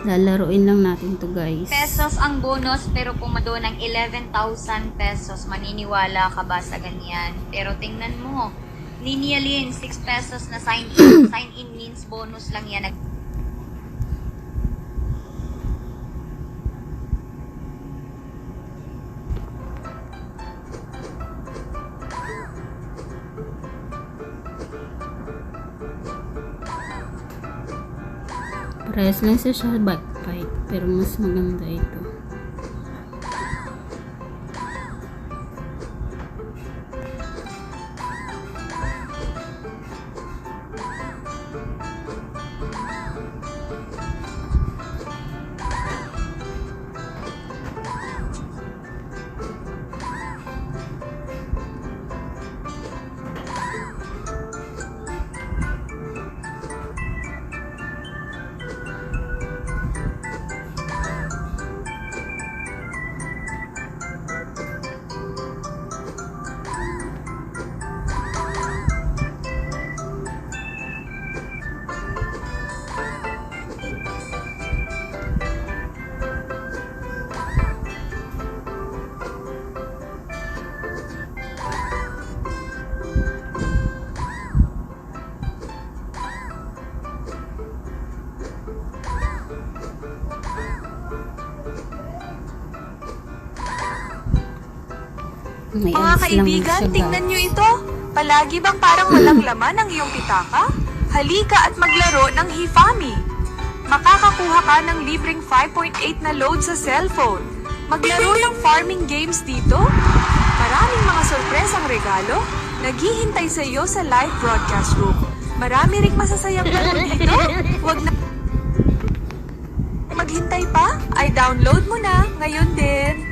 Lalaruin lang natin to guys. Pesos ang bonus, pero pumado ng 11,000 pesos. Maniniwala ka ba sa ganyan? Pero tingnan mo, Linealin, 6 pesos na sign in. Sign in means bonus lang yan. Parehas lang siya backfight, pero mas maganda ito. May Mga alis lang kaibigan, siya, tingnan guys. nyo ito. Palagi bang parang walang laman ang iyong pitaka? Halika at maglaro ng Hifami. Makakakuha ka ng libreng 5.8 na load sa cellphone. Maglaro ng farming games dito. Maraming mga sorpresang regalo naghihintay sa iyo sa live broadcast room. Marami ring masasayang laro dito. Huwag na maghintay pa, ay download mo na ngayon din.